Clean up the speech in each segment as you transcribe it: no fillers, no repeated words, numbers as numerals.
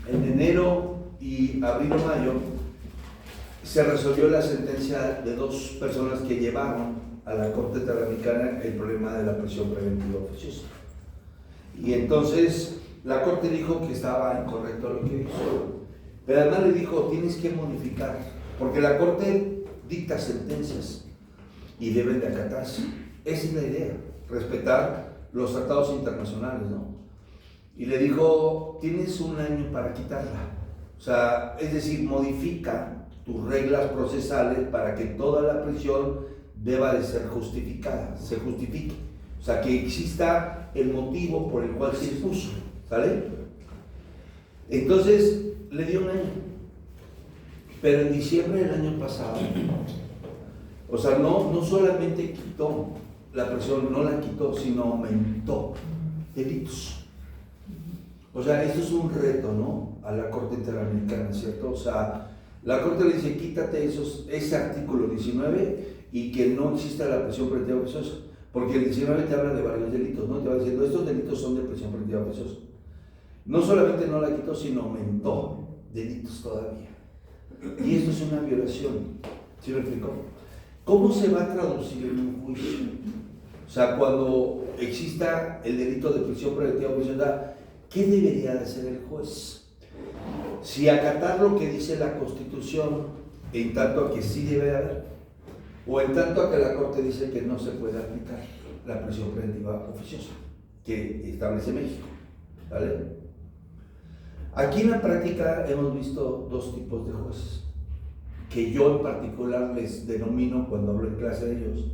en enero y abril o mayo se resolvió la sentencia de dos personas que llevaron a la Corte Interamericana el problema de la prisión preventiva oficiosa. Y entonces la Corte dijo que estaba incorrecto lo que hizo, pero además le dijo, tienes que modificar, porque la Corte dicta sentencias y deben de acatarse. Esa es la idea, respetar los tratados internacionales, ¿no? Y le dijo, tienes un año para quitarla. O sea, es decir, modifica tus reglas procesales para que toda la prisión deba de ser justificada, se justifique. O sea, que exista el motivo por el cual se impuso, ¿sale? Entonces, le dio un año. Pero en diciembre del año pasado, o sea, no solamente quitó la prisión, no la quitó, sino aumentó delitos. O sea, esto es un reto, ¿no? A la Corte Interamericana, ¿cierto? O sea, la Corte le dice, quítate ese artículo 19 y que no exista la prisión preventiva oficiosa. Porque el 19 te habla de varios delitos, ¿no? Te va diciendo, estos delitos son de prisión preventiva oficiosa. No solamente no la quitó, sino aumentó delitos todavía. Y esto es una violación. ¿Sí me explicó? ¿Cómo se va a traducir en un juicio? O sea, cuando exista el delito de prisión preventiva oficiosa, ¿qué debería de hacer el juez? Si acatar lo que dice la Constitución, en tanto a que sí debe haber, o en tanto a que la Corte dice que no se puede aplicar la prisión preventiva oficiosa que establece México, ¿vale? Aquí en la práctica hemos visto dos tipos de jueces, que yo en particular les denomino, cuando hablo en clase de ellos,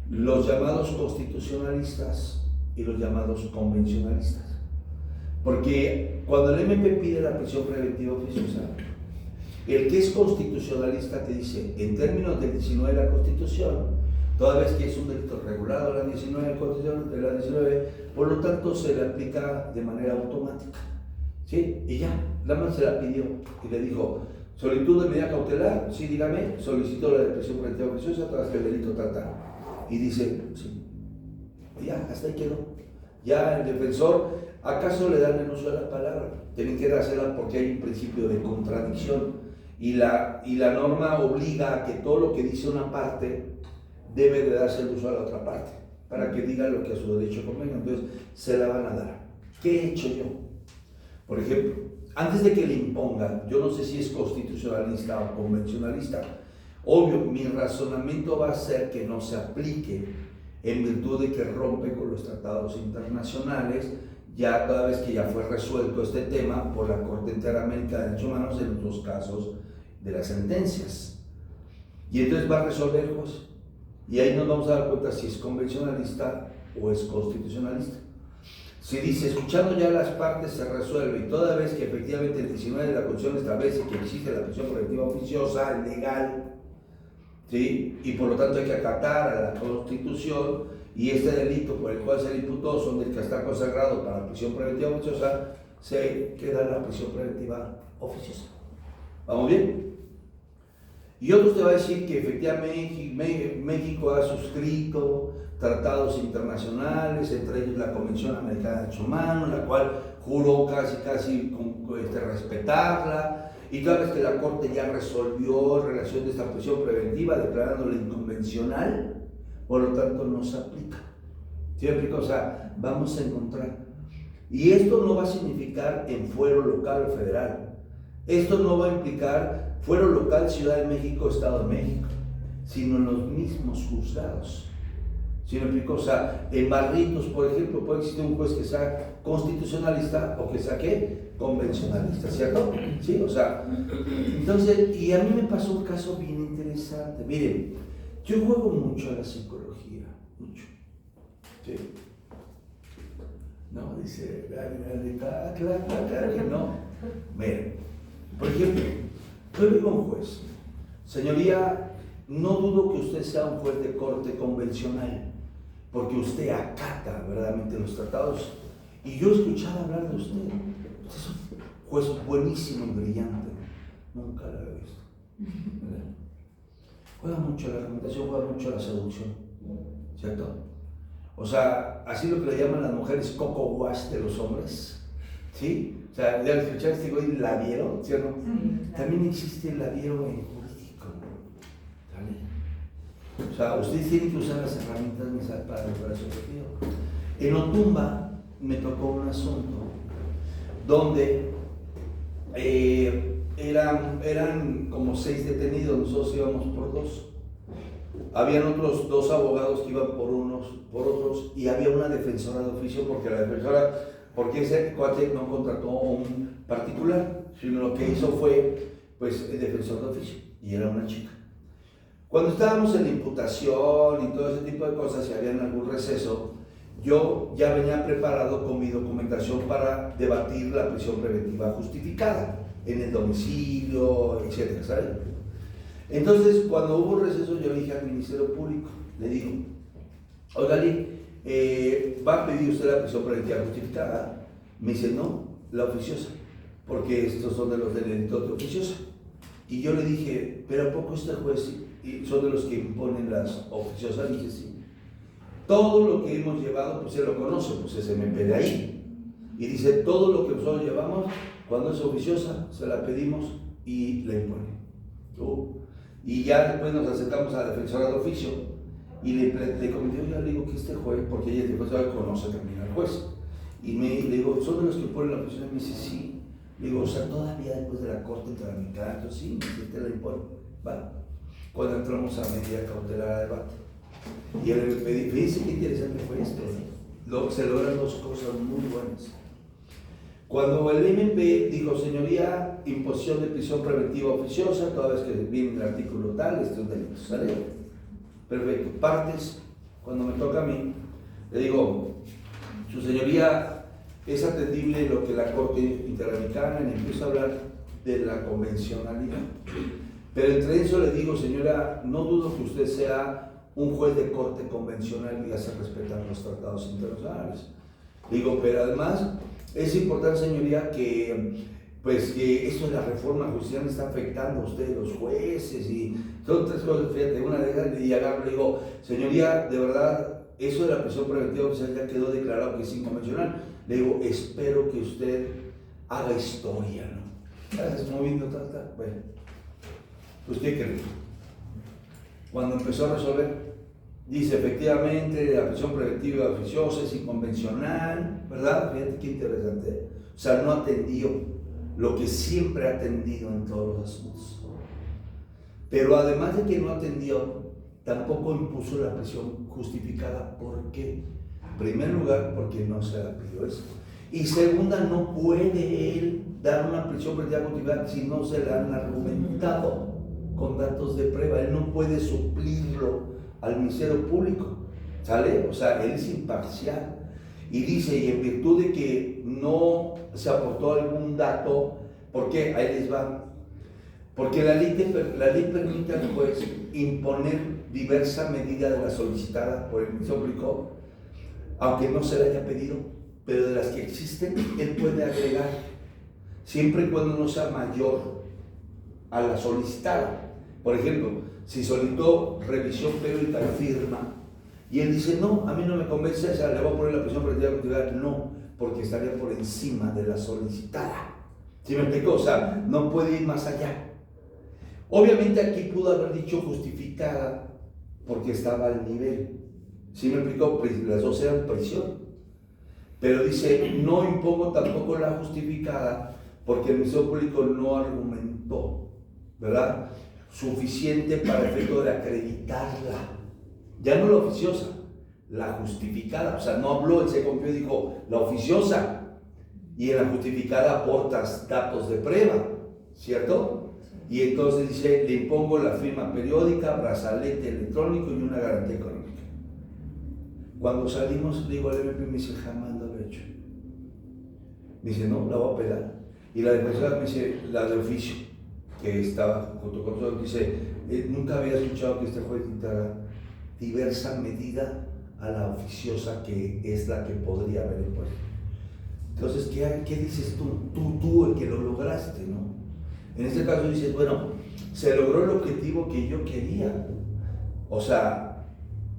los llamados constitucionalistas y los llamados convencionalistas. Porque cuando el MP pide la prisión preventiva oficiosa, el que es constitucionalista te dice, en términos del 19 de la Constitución, toda vez que es un delito regulado de la 19 de la 19, por lo tanto se le aplica de manera automática. ¿Sí? Y ya, nada más se la pidió y le dijo, solicitud de medida cautelar, sí, dígame, solicito la de prisión preventiva oficiosa tras que el delito trata. Y dice, sí. Y ya, hasta ahí quedó. Ya el defensor, ¿acaso le dan el uso de la palabra? Tienen que hacerla porque hay un principio de contradicción y la norma obliga a que todo lo que dice una parte debe de darse el uso a la otra parte para que diga lo que a su derecho convenga. Entonces, se la van a dar. ¿Qué he hecho yo? Por ejemplo, antes de que le impongan, yo no sé si es constitucionalista o convencionalista, obvio, mi razonamiento va a ser que no se aplique en virtud de que rompe con los tratados internacionales, ya toda vez que ya fue resuelto este tema por la Corte Interamericana de Derechos Humanos en los casos de las sentencias. Y entonces va a resolver el juez. Y ahí nos vamos a dar cuenta si es convencionalista o es constitucionalista. Si dice, escuchando ya las partes se resuelve y toda vez que efectivamente el 19 de la Constitución establece que existe la prisión preventiva oficiosa, legal, ¿sí? Y por lo tanto hay que acatar a la Constitución y este delito por el cual se le imputó son del que está consagrado para la prisión preventiva oficiosa, se queda la prisión preventiva oficiosa. ¿Vamos bien? Y otros te va a decir que efectivamente México ha suscrito tratados internacionales, entre ellos la Convención Americana de Derechos Humanos, la cual juró casi respetarla, y toda vez que la Corte ya resolvió en relación de esta prisión preventiva, declarándola inconvencional, por lo tanto no se aplica. ¿Sí? O sea, vamos a encontrar. Y esto no va a significar en fuero local o federal. Esto no va a implicar fuero local, Ciudad de México, Estado de México, sino en los mismos juzgados. ¿Sí me explico? O sea, en Barritos, por ejemplo, puede existir un juez que sea constitucionalista o que sea, ¿qué? Convencionalista, ¿cierto? Sí, o sea, entonces, y a mí me pasó un caso bien interesante. Miren, yo juego mucho a la psicología, mucho. ¿Sí? No, dice, claro que no. Miren, por ejemplo, yo le digo a un juez, señoría, no dudo que usted sea un juez de corte convencional, porque usted acata verdaderamente los tratados. Y yo he escuchado hablar de usted. Usted es un juez buenísimo y brillante. Nunca lo he visto. ¿Verdad? Juega mucho la argumentación, juega mucho la seducción. ¿Cierto? O sea, así lo que le llaman las mujeres coco wash de los hombres. ¿Sí? O sea, ya escuchaste, güey, labiero, ¿sí o no? Sí, claro. También existe el labiero en jurídico, ¿vale? O sea, ustedes tienen que usar las herramientas necesarias para lograr su objetivo. En Otumba me tocó un asunto donde eran como 6 detenidos, nosotros íbamos por 2. Habían otros 2 abogados que iban por otros, y había una defensora de oficio, porque ese cuate no contrató a un particular, sino lo que hizo fue, pues, el defensor de oficio, y era una chica. Cuando estábamos en la imputación y todo ese tipo de cosas, si habían algún receso, yo ya venía preparado con mi documentación para debatir la prisión preventiva justificada en el domicilio, etcétera, ¿sabes? Entonces, cuando hubo un receso, yo le dije al Ministerio Público, le digo, oiga, ¿va a pedir usted la prisión preventiva justificada? Me dice, no, la oficiosa, porque estos son de los delitos de oficiosa. Y yo le dije, ¿pero a poco este juez son de los que imponen las oficiosas? Y dice, sí. Todo lo que hemos llevado, pues él lo conoce, pues es MP de ahí. Y dice, todo lo que nosotros llevamos, cuando es oficiosa, se la pedimos y la imponen. Y ya después nos acercamos a la defensora de oficio y le comenté, yo le digo que este juez, porque ella después conoce también al juez, y le digo, ¿son de los que imponen la oficiosa? Y me dice, sí. Le digo, o sea, todavía después de la corte interamericana, yo sí, te la imponen. Vale. Cuando entramos a medida cautelar a debate. Y el MP, fíjense qué interesante fue esto. Se logran 2 cosas muy buenas. Cuando el MP dijo, señoría, imposición de prisión preventiva oficiosa, toda vez que viene el artículo tal, este es un delito, ¿sale? Perfecto. Partes, cuando me toca a mí, le digo, su señoría, es atendible lo que la Corte Interamericana, y empiezo a hablar de la convencionalidad. Pero entre eso le digo, señora, no dudo que usted sea un juez de corte convencional y hace respetar los tratados internacionales. Digo, pero además es importante, señoría, que esto de la reforma judicial está afectando a ustedes, los jueces, y son 3 cosas, fíjate, una de ellas, y agarro, le digo, señoría, de verdad, eso de la prisión preventiva oficial ya quedó declarado que es inconvencional. Le digo, espero que usted haga historia, ¿no? ¿Estás moviendo tanta? Bueno, pues, ¿qué creen? Cuando empezó a resolver, dice, efectivamente, la prisión preventiva oficiosa es inconvencional, ¿verdad? Fíjate qué interesante. O sea, no atendió lo que siempre ha atendido en todos los asuntos. Pero además de que no atendió, tampoco impuso la prisión justificada. ¿Por qué? En primer lugar, porque no se la pidió eso. Y segunda, no puede él dar una prisión preventiva justificada si no se la han argumentado con datos de prueba. Él no puede suplirlo al Ministerio Público, ¿sale? O sea, él es imparcial. Y dice, y en virtud de que no se aportó algún dato, ¿por qué? Ahí les va. Porque la ley permite al juez imponer diversa medida de la solicitada por el Ministerio Público, aunque no se le haya pedido, pero de las que existen, él puede agregar, siempre y cuando no sea mayor a la solicitada. Por ejemplo, si solicitó revisión periódica de firma y él dice, no, a mí no me convence, o sea, le voy a poner la prisión preventiva justificada, no, porque estaría por encima de la solicitada. ¿Sí me explico? O sea, no puede ir más allá. Obviamente aquí pudo haber dicho justificada porque estaba al nivel. ¿Sí me explico? Las 2 eran prisión. Pero dice, no impongo tampoco la justificada porque el Ministerio Público no argumentó, ¿verdad?, suficiente para efecto de acreditarla. Ya no la oficiosa, la justificada. O sea, no habló, él se confió y dijo, la oficiosa. Y en la justificada aportas datos de prueba, ¿cierto? Y entonces dice, le impongo la firma periódica, brazalete electrónico y una garantía económica. Cuando salimos, le digo al MP, me dice, jamás lo he hecho. Me dice, no, la voy a apelar. Y la defensora me dice, la de oficio, que estaba junto con nosotros, dice, nunca había escuchado que este juez dictara diversa medida a la oficiosa, que es la que podría haber impuesto. Entonces, ¿qué dices tú el que lo lograste, ¿no? En este caso dices, bueno, se logró el objetivo que yo quería, o sea,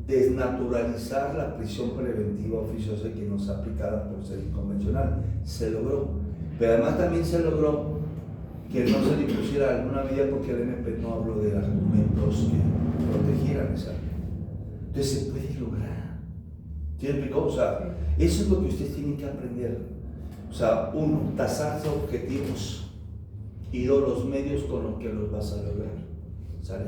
desnaturalizar la prisión preventiva oficiosa que nos aplicada por ser inconvencional, se logró. Pero además también se logró que no se le impusiera alguna medida porque el MP no habló de argumentos que protegieran esa. Entonces se puede lograr. ¿Sí me explicó? O sea, eso es lo que ustedes tienen que aprender. O sea, uno, tasarse objetivos y dos, los medios con los que los vas a lograr. ¿Sale?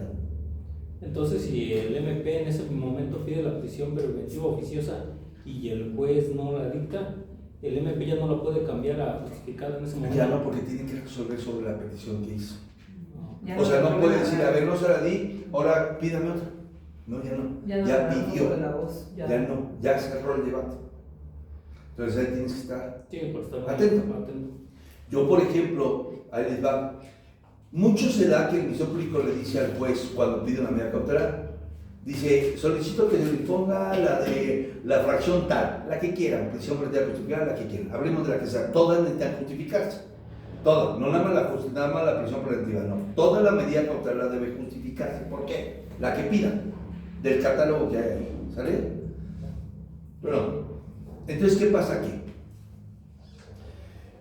Entonces, si el MP en ese momento pide la prisión preventiva oficiosa y el juez no la dicta, el MP ya no la puede cambiar a justificada en ese momento. Ya no, porque tiene que resolver sobre la petición que hizo. Ya O sea, no puede nada. decir, a ver, no se la di, ahora pídame otra. No, ya no. Ya pidió. Ya no, ya cerró el debate. Entonces ahí tienes que estar Sí, por estar atento. Yo, por ejemplo, ahí les va. Mucho se da que el Ministerio Público le dice al juez cuando pide una medida cautelar, dice, solicito que se le ponga la de la fracción tal, la que quieran, prisión preventiva justificada, la que quieran. Hablemos de la que sea, todas necesitan justificarse. Todas, no nada más la prisión preventiva, no. Toda la medida cautelar debe justificarse. ¿Por qué? La que pidan, del catálogo que hay ahí. ¿Sale? Bueno, entonces, ¿qué pasa aquí?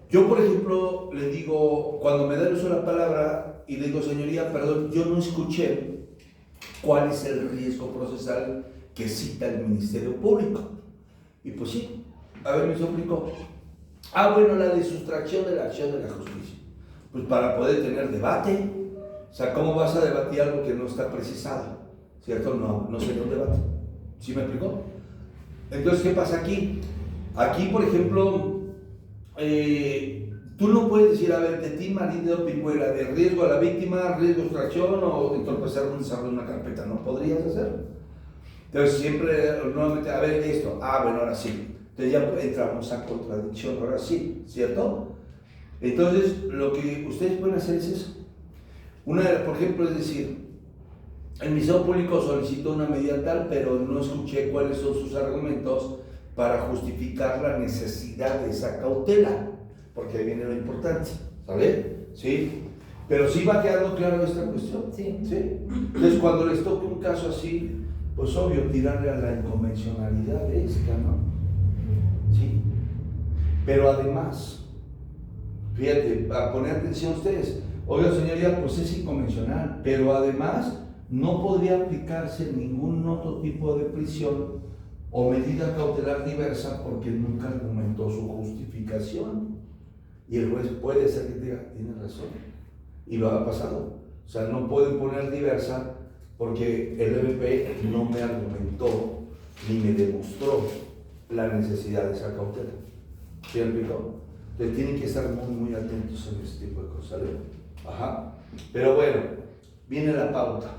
Yo, por ejemplo, le digo, cuando me da el uso de la palabra y le digo, señoría, perdón, yo no escuché cuál es el riesgo procesal que cita el Ministerio Público. Y pues sí, a ver, Ministerio Público, bueno, la de sustracción de la acción de la justicia. Pues para poder tener debate, o sea, ¿cómo vas a debatir algo que no está precisado? ¿Cierto? No sería un debate. ¿Sí me explicó? Entonces, ¿qué pasa aquí? Aquí, por ejemplo, tú no puedes decir, a ver, de ti, marido Pingüera, de riesgo a la víctima, riesgo de extracción o entorpecer un desarrollo de una carpeta, no podrías hacerlo. Entonces siempre, nuevamente, a ver esto, bueno, ahora sí. Entonces ya entramos a contradicción, ahora sí, ¿cierto? Entonces, lo que ustedes pueden hacer es eso. Por ejemplo, es decir, el Ministerio Público solicitó una medida tal, pero no escuché cuáles son sus argumentos para justificar la necesidad de esa cautela, porque ahí viene lo importante, ¿sale? ¿Sí? Pero sí va quedando claro esta cuestión. Sí. ¿Sí? Entonces, cuando les toque un caso así, pues obvio, tirarle a la inconvencionalidad de esta, ¿no? Sí. Pero además, fíjate, a poner atención ustedes, oiga señoría, pues es inconvencional, pero además no podría aplicarse ningún otro tipo de prisión o medida cautelar diversa porque nunca argumentó su justificación. Y el juez puede ser que diga, tiene razón. Y lo ha pasado. O sea, no pueden poner diversa porque el MP no me argumentó ni me demostró la necesidad de esa cautela. ¿Sí me explicó? Entonces tienen que estar muy, muy atentos en este tipo de cosas. ¿Sale? Ajá. Pero bueno, viene la pauta.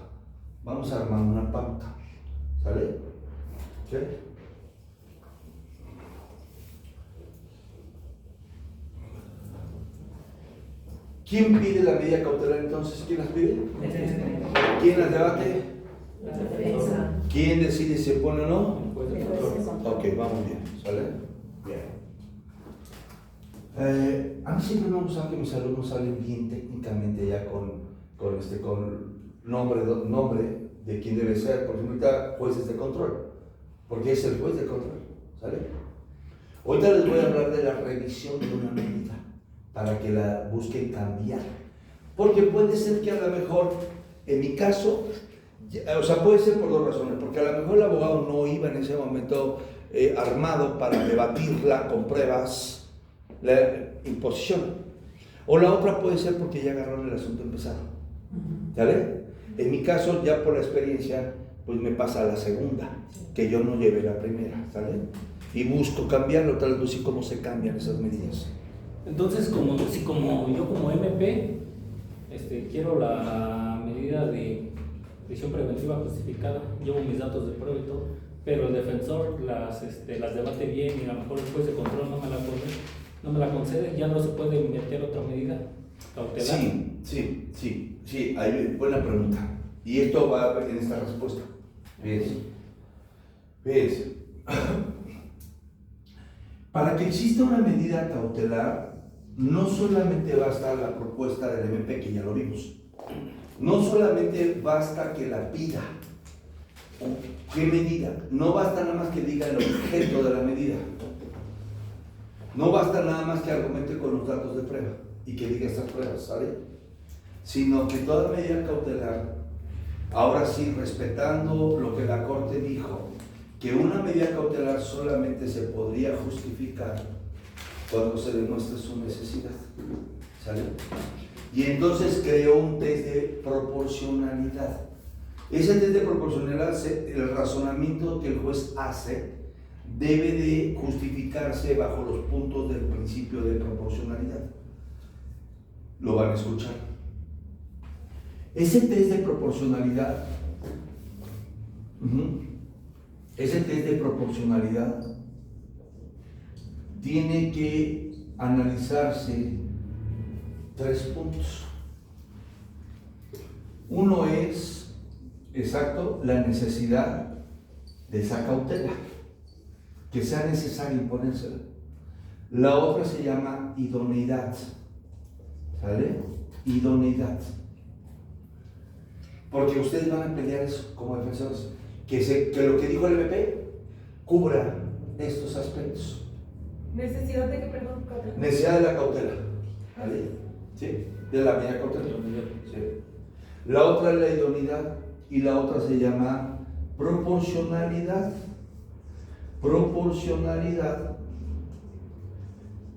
Vamos a armar una pauta. ¿Sale? ¿Sí? ¿Quién pide la medida cautelar entonces? ¿Quién las pide? ¿Quién las debate? La defensa. ¿Quién decide si se pone o no? El juez de El control. juez de control. Ok, vamos bien. ¿Sale? Bien. A mí siempre me ha gustado que mis alumnos salen bien técnicamente ya con nombre de quién debe ser, por ejemplo, ahorita jueces de control, porque es el juez de control, ¿sale? Ahorita les voy a hablar de la revisión de una medida, para que la busquen cambiar, porque puede ser que a lo mejor, en mi caso, o sea, puede ser por dos razones, porque a lo mejor el abogado no iba en ese momento armado para debatirla con pruebas, la imposición, o la otra puede ser porque ya agarraron el asunto empezado, ¿sale? En mi caso, ya por la experiencia, pues me pasa a la segunda, que yo no llevé la primera, ¿sale? Y busco cambiarlo, tal vez sí cómo se cambian esas medidas. Entonces, como yo como MP quiero la medida de prisión preventiva justificada, llevo mis datos de prueba y todo, pero el defensor las debate bien y a lo mejor el juez de control no me la concede, ya no se puede meter otra medida cautelar. Sí, hay buena pregunta. Y esto va en esta respuesta. Fíjense. Para que exista una medida cautelar, no solamente basta la propuesta del MP, que ya lo vimos. No solamente basta que la pida. ¿Qué medida? No basta nada más que diga el objeto de la medida. No basta nada más que argumente con los datos de prueba y que diga estas pruebas, ¿sale? Sino que toda medida cautelar, ahora sí, respetando lo que la Corte dijo, que una medida cautelar solamente se podría justificar cuando se demuestre su necesidad, ¿sale? Y entonces creó un test de proporcionalidad. Ese test de proporcionalidad, el razonamiento que el juez hace, debe de justificarse bajo los puntos del principio de proporcionalidad. Lo van a escuchar. Ese test de proporcionalidad, tiene que analizarse 3 puntos. Uno es, exacto, la necesidad de esa cautela, que sea necesario imponérsela. La otra se llama idoneidad, ¿sale? Idoneidad. Porque ustedes van a pelear eso como defensores, que lo que dijo el MP cubra estos aspectos. ¿Necesidad de qué, perdón? Necesidad de la cautela, ¿vale? ¿Sí? De la medida cautela. Sí. La otra es la idoneidad y la otra se llama proporcionalidad. Proporcionalidad,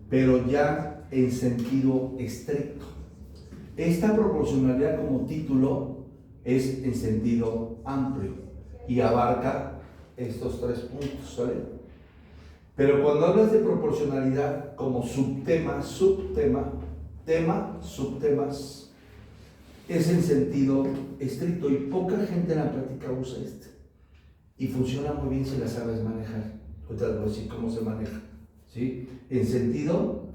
pero ya en sentido estricto. Esta proporcionalidad como título es en sentido amplio y abarca estos 3 puntos, ¿vale? Pero cuando hablas de proporcionalidad como subtemas, subtemas, es en sentido estricto y poca gente en la práctica usa este. Y funciona muy bien si la sabes manejar. Ahorita les voy a decir cómo se maneja, ¿sí? En sentido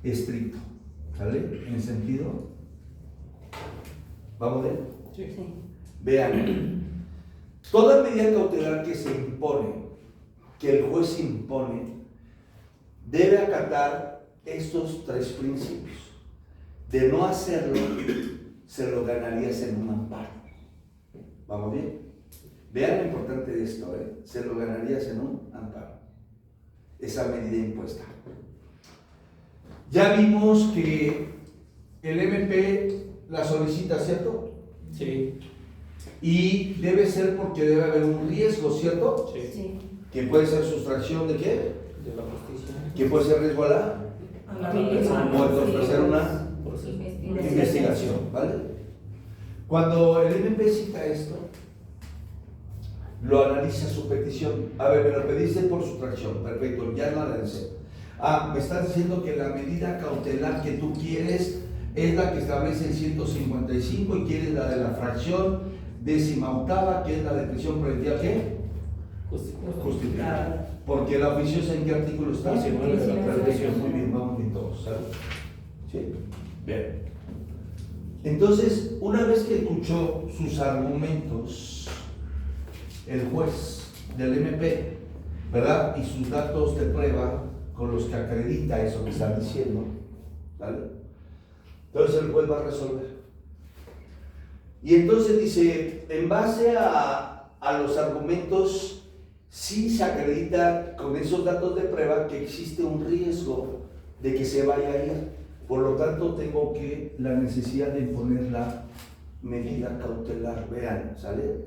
estricto, ¿sale? En sentido. ¿Vamos a ver? Sí. Vean, toda medida cautelar que se impone, que el juez impone, debe acatar estos 3 principios. De no hacerlo, se lo ganarías en un amparo. ¿Vamos bien? Vean lo importante de esto, se lo ganarías en un amparo, esa medida impuesta. Ya vimos que el MP la solicita, ¿cierto? Sí. Y debe ser porque debe haber un riesgo, ¿cierto? Sí. Sí. Que puede ser sustracción de qué? De la justicia. Que puede ser riesgo a la A la víctima. o entorpecer una Proceso. investigación, ¿vale? Cuando el MP cita esto, lo analiza su petición. A ver, me lo pediste por sustracción, perfecto, ya lo analicé. Me estás diciendo que la medida cautelar que tú quieres es la que establece el 155 y quieres la de la fracción 18ª, que es la de prisión preventiva, ¿qué? Justificada. Porque la oficiosa, ¿en qué artículo está? 19 de la Perfecto, muy bien, vamos bien todos, ¿sabes? ¿Sí? Bien. Entonces, una vez que escuchó sus argumentos, el juez del MP, ¿verdad? Y sus datos de prueba con los que acredita eso que está diciendo, ¿vale? Entonces el juez va a resolver. Y entonces dice, en base a los argumentos, sí se acredita con esos datos de prueba que existe un riesgo de que se vaya a ir. Por lo tanto, tengo que la necesidad de imponer la medida cautelar. Vean, ¿sale?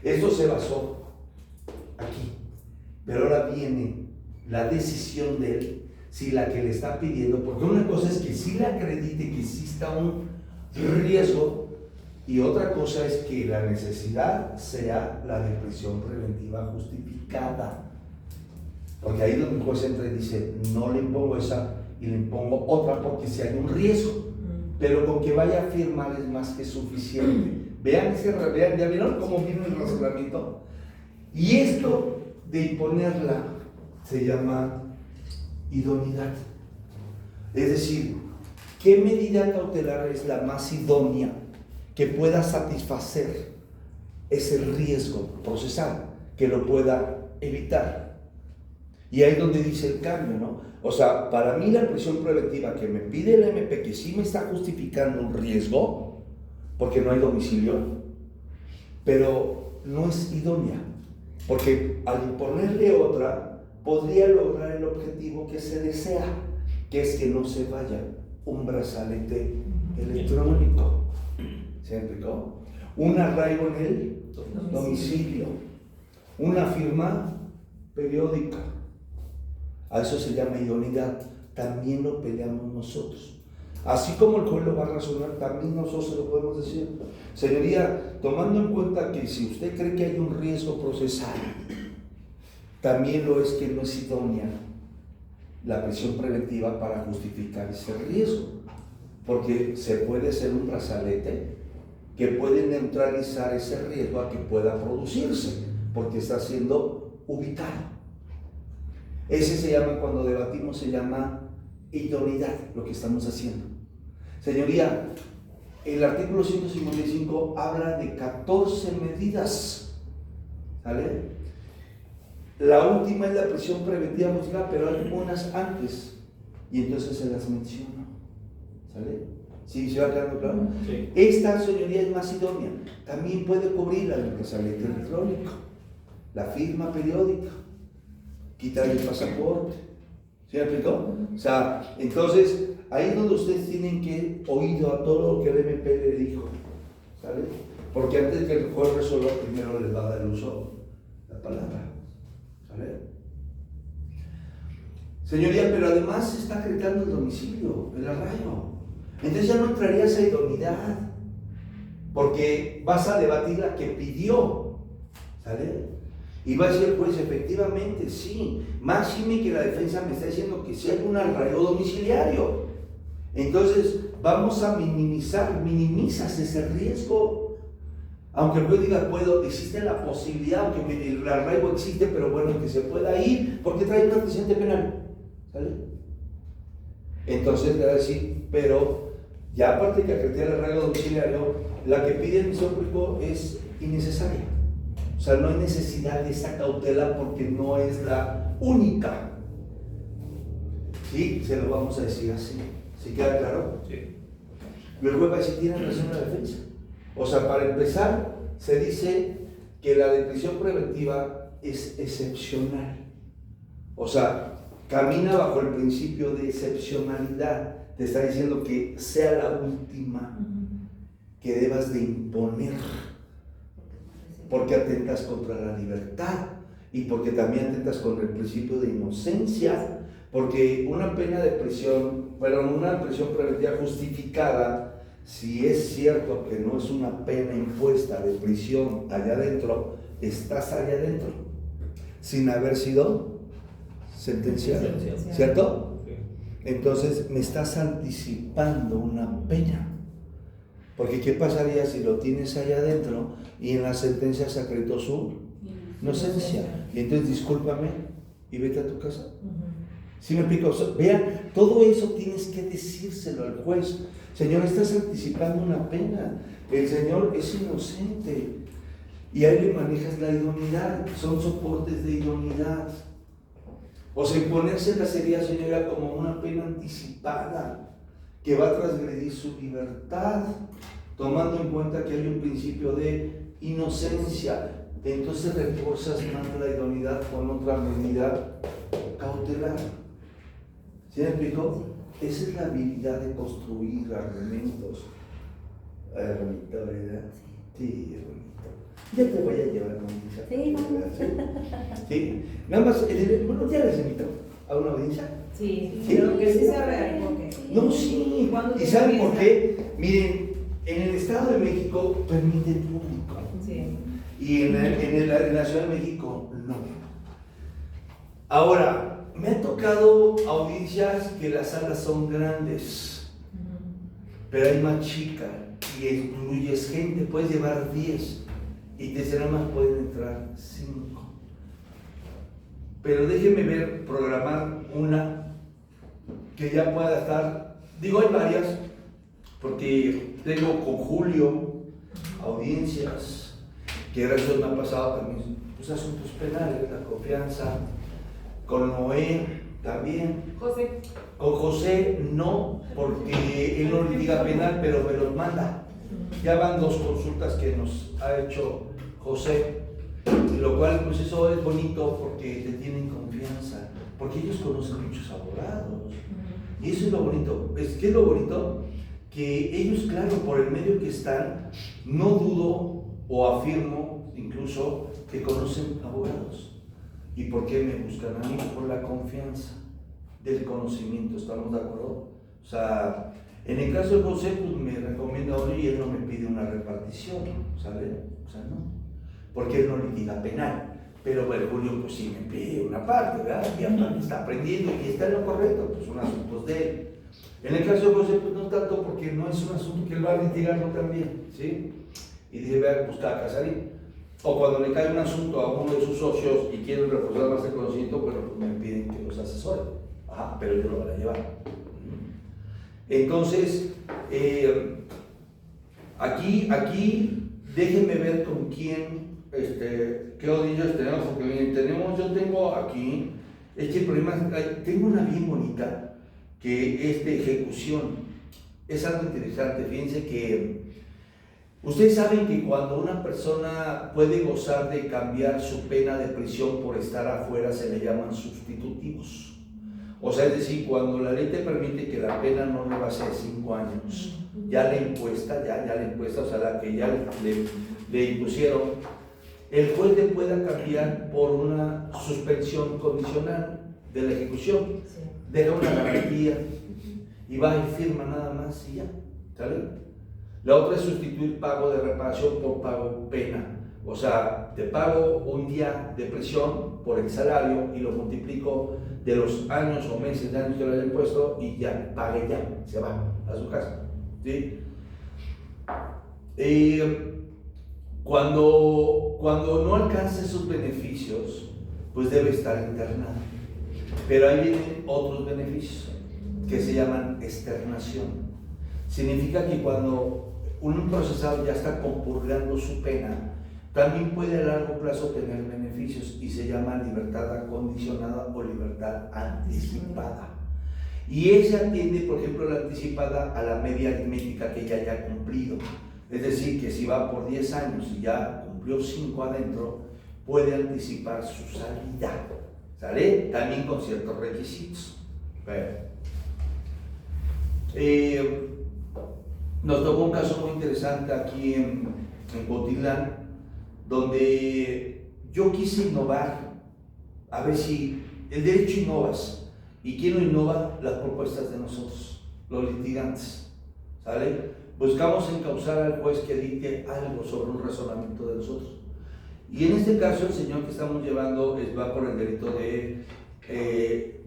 Esto se basó aquí. Pero ahora viene la decisión de él, si la que le está pidiendo, porque una cosa es que sí le acredite que exista un riesgo, y otra cosa es que la necesidad sea la de prisión preventiva justificada. Porque ahí donde el juez entra y dice, no le impongo esa y le impongo otra porque si hay un riesgo. Pero con que vaya a firmar es más que suficiente. Vean, ¿ya vieron cómo vino el razonamiento? Y esto de imponerla se llama idoneidad. Es decir, ¿qué medida cautelar es la más idónea que pueda satisfacer ese riesgo procesal, que lo pueda evitar? Y ahí es donde dice el cambio, ¿no? O sea, para mí la prisión preventiva que me pide el MP, que sí me está justificando un riesgo, porque no hay domicilio, pero no es idónea, porque al imponerle otra, podría lograr el objetivo que se desea, que es que no se vaya un brazalete electrónico. ¿Se explicó? Un arraigo en el domicilio, una firma periódica. A eso se llama idoneidad. También lo peleamos nosotros. Así como el juez lo va a razonar, también nosotros se lo podemos decir. Señoría, tomando en cuenta que si usted cree que hay un riesgo procesal, también lo es que no es idónea la prisión preventiva para justificar ese riesgo, porque se puede hacer un brazalete que puede neutralizar ese riesgo a que pueda producirse, porque está siendo ubicado. Ese se llama, cuando debatimos, se llama idoneidad, lo que estamos haciendo. Señoría, el artículo 155 habla de 14 medidas, ¿sale? La última es la prisión preventiva musical, pero hay unas antes, y entonces se las menciono, ¿sale? ¿Sí se va quedando claro? Sí. Esta, señoría, es más idónea. También puede cubrir el brazalete electrónico, la firma periódica, quitar el pasaporte. ¿Sí me explicó? O sea, entonces, ahí es donde ustedes tienen que oído a todo lo que el MP le dijo, ¿sale? Porque antes que el juez resuelva, primero les va a dar el uso la palabra, ¿sale? Señoría, pero además se está acreditando el domicilio, el arraigo. Entonces ya no entraría esa idoneidad, porque vas a debatir la que pidió, ¿sale? Y va a decir el juez, efectivamente, sí, máxime que la defensa me está diciendo que sí hay un arraigo domiciliario. Entonces vamos a minimizas ese riesgo. Aunque el juez diga, existe la posibilidad, aunque el arraigo existe, pero bueno, que se pueda ir, porque trae un antecedente penal, ¿sale? Entonces le va a decir, pero ya aparte que acredite el arraigo domiciliario, la que pide el Ministerio Público es innecesaria. O sea, no hay necesidad de esa cautela porque no es la única. Sí, se lo vamos a decir así. ¿Sí queda claro? Sí. Y el juez va a decir, tiene razón la defensa. O sea, para empezar, se dice que la de prisión preventiva es excepcional. O sea, camina bajo el principio de excepcionalidad. Te está diciendo que sea la última que debas de imponer, porque atentas contra la libertad y porque también atentas contra el principio de inocencia, porque una pena de prisión, una prisión preventiva justificada, si es cierto que no es una pena impuesta de prisión allá adentro, estás allá adentro, sin haber sido sentenciado, ¿cierto? Sí. Entonces me estás anticipando una pena. Porque ¿qué pasaría si lo tienes allá adentro y en la sentencia se acreditó su inocencia? Y entonces discúlpame y vete a tu casa. ¿Sí me explico? O sea, vean, todo eso tienes que decírselo al juez. Señor, estás anticipando una pena. El Señor es inocente. Y ahí le manejas la idoneidad. Son soportes de idoneidad. O sea, imponérsela sería, señora, como una pena anticipada que va a transgredir su libertad, tomando en cuenta que hay un principio de inocencia. Entonces refuerzas más la idoneidad con otra medida cautelar. ¿Sí me explicó? Esa es la habilidad de construir argumentos. Bonito, ¿verdad? Sí, es bonito. Ya te voy a llevar a una audiencia. Sí, nada más, bueno, ya les invito a una audiencia. Sí, Sí. pero que sí se vea el porqué. No, sí. ¿Cuándo ¿Y saben por empieza? qué? Miren, en el Estado de México permite el público. Sí. Y en la Ciudad de México no. Ahora, me han tocado audiencias que las salas son grandes, pero hay más chicas y incluyes gente, puedes llevar 10 y te dicen nada más pueden entrar 5. Pero déjenme ver, programar una que ya pueda estar, digo hay varias, porque tengo con Julio audiencias, que gracias me ha pasado también, pues asuntos penales, la confianza, con Noé también, José. con José no, porque él no litiga penal, pero me los manda. Ya van 2 consultas que nos ha hecho José, y lo cual pues eso es bonito porque te tienen confianza, porque ellos conocen muchos abogados. Y eso es lo bonito. ¿Qué es lo bonito? Que ellos, claro, por el medio que están, no dudo o afirmo incluso que conocen abogados. ¿Y por qué me buscan a mí? Por la confianza del conocimiento, ¿estamos de acuerdo? O sea, en el caso de José, pues me recomienda a y él no me pide una repartición, ¿sale? O sea, no, porque él no litiga penal. Pero bueno, Julio, pues sí me pide una parte, ¿verdad? Ya está aprendiendo y está en lo correcto, pues son asuntos de él. En el caso de José, pues no tanto, porque no es un asunto que él va a litigarlo también, ¿sí? Y dice, vea, pues cada Casarín. O cuando le cae un asunto a uno de sus socios y quieren reforzar más el conocimiento, bueno, pues me piden que los asesore. Ajá, pero ellos lo van a llevar. Entonces, aquí, déjenme ver con quién, qué odillas tenemos, porque miren, yo tengo aquí, es que el problema es, tengo una bien bonita, que es de ejecución. Es algo interesante, fíjense que ustedes saben que cuando una persona puede gozar de cambiar su pena de prisión por estar afuera, se le llaman sustitutivos. O sea, es decir, cuando la ley te permite que la pena no rebase 5 años, ya le impuesta, o sea, la que ya le impusieron, el juez le pueda cambiar por una suspensión condicional de la ejecución, deja una garantía y va y firma nada más y ya, ¿sale? La otra es sustituir pago de reparación por pago pena. O sea, te pago un día de prisión por el salario y lo multiplico de los años o meses de años que lo hayan puesto y ya, pague ya, se va a su casa. ¿Sí? Cuando no alcance esos beneficios, pues debe estar internado. Pero ahí vienen otros beneficios que se llaman externación. Significa que cuando un procesado ya está compurgando su pena, también puede a largo plazo tener beneficios y se llama libertad acondicionada o libertad anticipada. Y ese atiende, por ejemplo, la anticipada a la media aritmética que ya haya cumplido. Es decir, que si va por 10 años y ya cumplió 5 adentro, puede anticipar su salida. ¿Sale? También con ciertos requisitos. Nos tocó un caso muy interesante aquí en Cuautitlán, donde yo quise innovar, a ver si el derecho innovas, y quién lo innova, las propuestas de nosotros, los litigantes, ¿sale? Buscamos encauzar al juez que dicte algo sobre un razonamiento de nosotros, y en este caso el señor que estamos llevando va por el delito de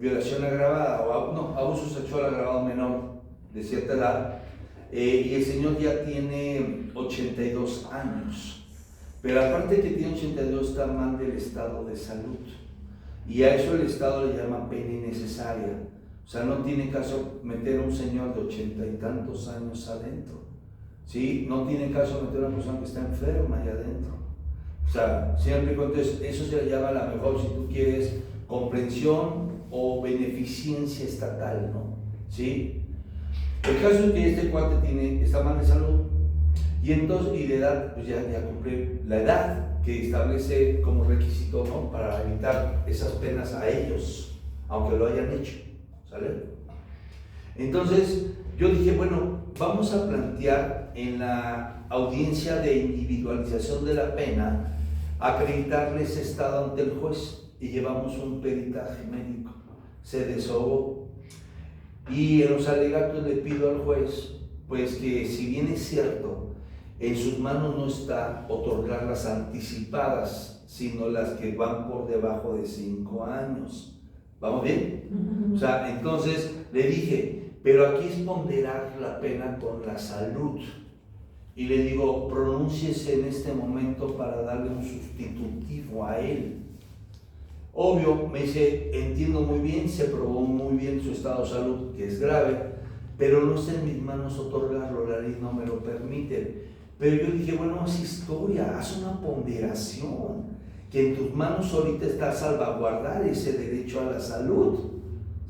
violación agravada, o abuso sexual agravado menor de cierta edad, y el señor ya tiene 82 años. Pero aparte que tiene 82, está mal del estado de salud. Y a eso el Estado le llama pena innecesaria. O sea, no tiene caso meter a un señor de 80 y tantos años adentro. ¿Sí? No tiene caso meter a una persona que está enferma ahí adentro. O sea, siempre entonces, eso se le llama a lo mejor, si tú quieres, comprensión o beneficencia estatal, ¿no? ¿Sí? El caso es que este cuate está mal de salud. Y entonces, y de edad, pues ya cumple la edad que establece como requisito, ¿no? Para evitar esas penas a ellos, aunque lo hayan hecho, ¿sale? Entonces, yo dije, bueno, vamos a plantear en la audiencia de individualización de la pena, acreditarle ese estado ante el juez, y llevamos un peritaje médico, se desahogó, y en los alegatos le pido al juez, pues que si bien es cierto, en sus manos no está otorgar las anticipadas, sino las que van por debajo de 5 años. ¿Vamos bien? O sea, entonces le dije, pero aquí es ponderar la pena con la salud. Y le digo, pronúnciese en este momento para darle un sustitutivo a él. Obvio, me dice, entiendo muy bien, se probó muy bien su estado de salud, que es grave, pero no está en mis manos otorgarlo, la ley no me lo permite. Pero yo dije, bueno, haz historia, haz una ponderación, que en tus manos ahorita está salvaguardar ese derecho a la salud,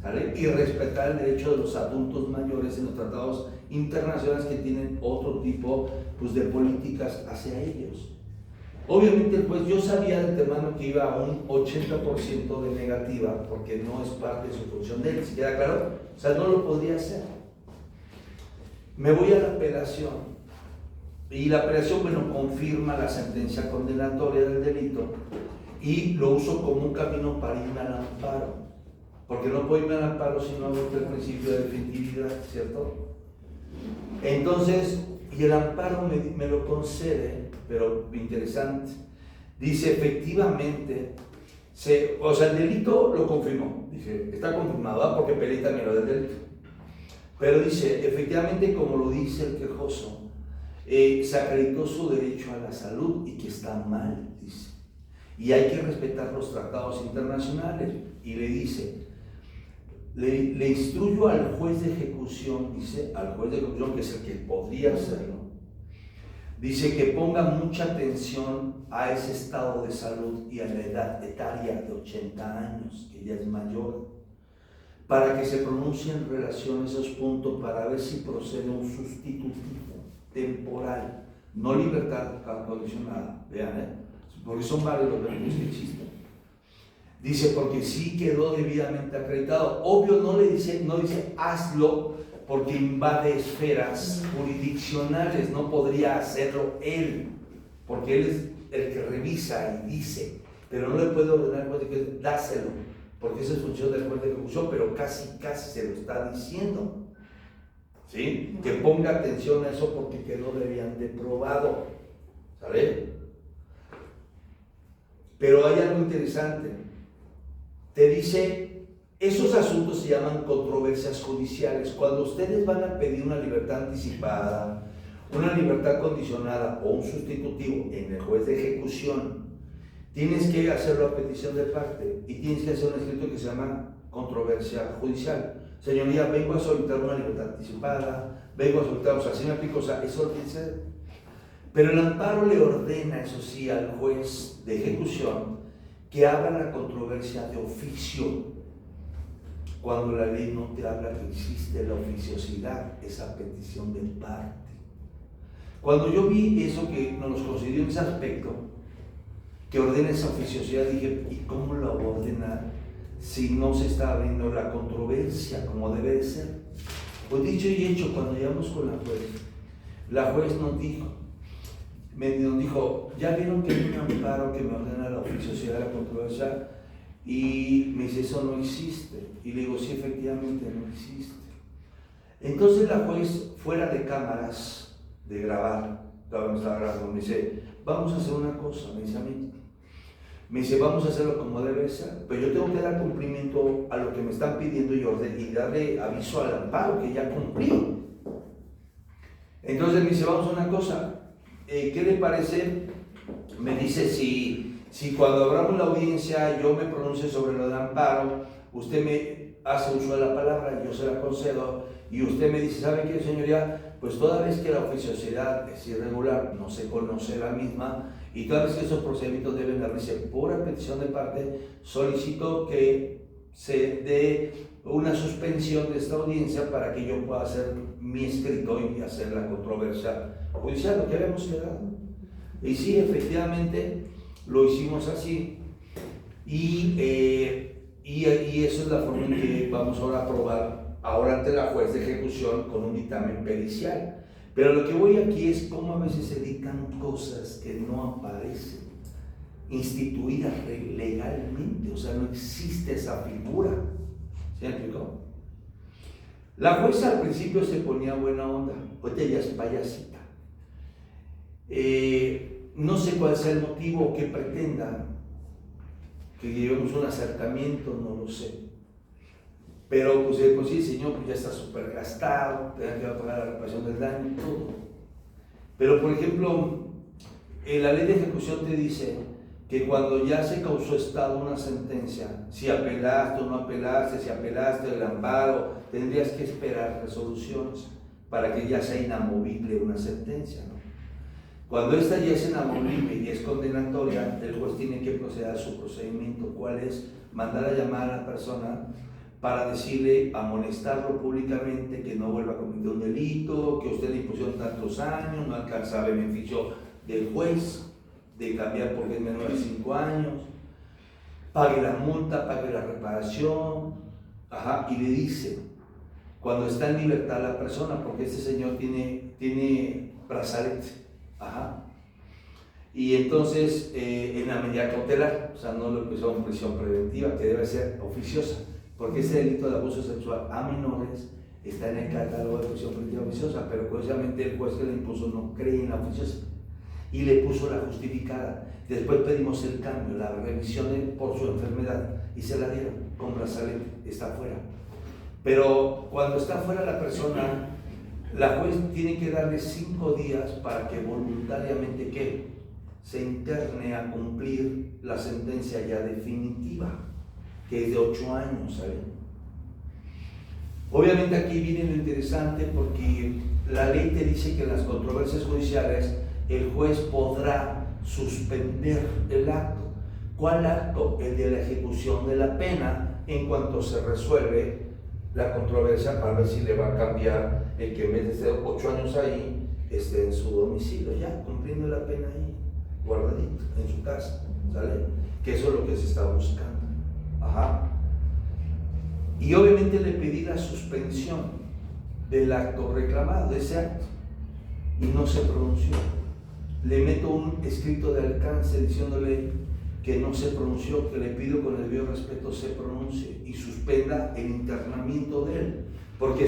¿sale? Y respetar el derecho de los adultos mayores en los tratados internacionales que tienen otro tipo, pues, de políticas hacia ellos. Obviamente el juez, yo sabía de antemano que iba a un 80% de negativa, porque no es parte de su función de él, ¿sí queda claro? O sea, no lo podría hacer. Me voy a la apelación, y la apelación, bueno, confirma la sentencia condenatoria del delito, y lo uso como un camino para irme al amparo, porque no puedo irme al amparo si no aborto el principio de definitividad, ¿cierto? Entonces, y el amparo me lo concede, pero interesante, dice efectivamente, o sea, el delito lo confirmó, dije, está confirmado, ¿verdad? Porque peleé también lo del delito, pero dice, efectivamente, como lo dice el quejoso, se acreditó su derecho a la salud y que está mal, dice, y hay que respetar los tratados internacionales, y le dice, le instruyo al juez de ejecución, dice, al juez de ejecución, que es el que podría hacerlo, dice que ponga mucha atención a ese estado de salud y a la edad etaria de 80 años, que ya es mayor, para que se pronuncie en relación a esos puntos para ver si procede un sustitutivo temporal, no libertad condicionada, vean, porque son varios los derechos que existen. Dice, porque sí quedó debidamente acreditado. Obvio, no dice hazlo, porque invade esferas jurisdiccionales, no podría hacerlo él, porque él es el que revisa y dice, pero no le puede ordenar al juez de que dáselo, porque esa es función del juez de ejecución, pero casi se lo está diciendo, ¿sí? Que ponga atención a eso porque quedó debidamente probado, ¿sale? Pero hay algo interesante, te dice, esos asuntos se llaman controversias judiciales. Cuando ustedes van a pedir una libertad anticipada, una libertad condicionada o un sustitutivo en el juez de ejecución, tienes que hacerlo a petición de parte y tienes que hacer un escrito que se llama controversia judicial. Señoría, vengo a solicitar una libertad anticipada, vengo a solicitar, o sea, si me aplico, o sea, eso lo tiene que hacer. Pero el amparo le ordena, eso sí, al juez de ejecución que abra la controversia de oficio, cuando la ley no te habla que existe la oficiosidad, esa petición de parte. Cuando yo vi eso que nos concedió en ese aspecto, que ordena esa oficiosidad, dije, ¿y cómo lo va a ordenar si no se está abriendo la controversia como debe de ser? Pues dicho y hecho, cuando llegamos con la juez nos dijo, ya vieron que hay un amparo que me ordena la oficiosidad de la controversia, y me dice, eso no existe. Y le digo, sí, efectivamente no existe. Entonces la juez, fuera de cámaras de grabar, todavía me estaba grabando, me dice, vamos a hacer una cosa, me dice a mí, me dice, vamos a hacerlo como debe ser, pero yo tengo que dar cumplimiento a lo que me están pidiendo y darle aviso al amparo que ya cumplí. Entonces me dice, vamos a una cosa, ¿qué le parece? Me dice, si cuando abramos la audiencia yo me pronuncio sobre lo de amparo, usted me hace uso de la palabra, yo se la concedo, y usted me dice, ¿sabe qué, señoría? Pues toda vez que la oficiosidad es irregular, no se conoce la misma, y toda vez que esos procedimientos deben darse por petición de parte, solicito que se dé una suspensión de esta audiencia para que yo pueda hacer mi escrito y hacer la controversia judicial, lo que habíamos quedado. Y sí, efectivamente, lo hicimos así, y eso es la forma en que vamos ahora a aprobar ahora ante la juez de ejecución con un dictamen pericial. Pero lo que voy aquí es cómo a veces se dictan cosas que no aparecen instituidas legalmente, o sea, no existe esa figura. ¿Sí me explicó? La jueza al principio se ponía buena onda, ahorita ya es payasita. No sé cuál sea el motivo o qué pretenda, que llevemos un acercamiento, no lo sé. Pero pues sí, señor, pues ya está súper gastado, tenga que pagar la reparación del daño y todo. Pero por ejemplo, la ley de ejecución te dice que cuando ya se causó estado una sentencia, si apelaste o no apelaste, si apelaste el amparo, tendrías que esperar resoluciones para que ya sea inamovible una sentencia, ¿no? Cuando esta ya es inamovible y es condenatoria, el juez tiene que proceder a su procedimiento. ¿Cuál es? Mandar a llamar a la persona para decirle, amonestarlo públicamente que no vuelva a cometer un delito, que usted le impusieron tantos años, no alcanza beneficio del juez, de cambiar porque es menor de 5 años, pague la multa, pague la reparación, y le dice, cuando está en libertad la persona, porque este señor tiene brazalete, y entonces en la medida cautelar, o sea, no lo que son prisión preventiva, que debe ser oficiosa, porque ese delito de abuso sexual a menores está en el catálogo de prisión preventiva oficiosa, pero curiosamente el juez que le impuso no cree en la oficiosa y le puso la justificada. Después pedimos el cambio, la revisión por su enfermedad y se la dieron con brazalete, está fuera. Pero cuando está fuera la persona, la juez tiene que darle 5 días para que voluntariamente se interne a cumplir la sentencia ya definitiva, que es de 8 años, ¿saben? Obviamente aquí viene lo interesante porque la ley te dice que en las controversias judiciales el juez podrá suspender el acto. ¿Cuál acto? El de la ejecución de la pena en cuanto se resuelve la controversia para ver si le va a cambiar el que en vez de estar 8 años ahí esté en su domicilio, ya cumpliendo la pena ahí, guardadito en su casa, ¿sale? Que eso es lo que se está buscando. Y obviamente le pedí la suspensión del acto reclamado, de ese acto, y no se pronunció. Le meto un escrito de alcance diciéndole que no se pronunció, que le pido con el debido respeto se pronuncie y suspenda el internamiento de él, porque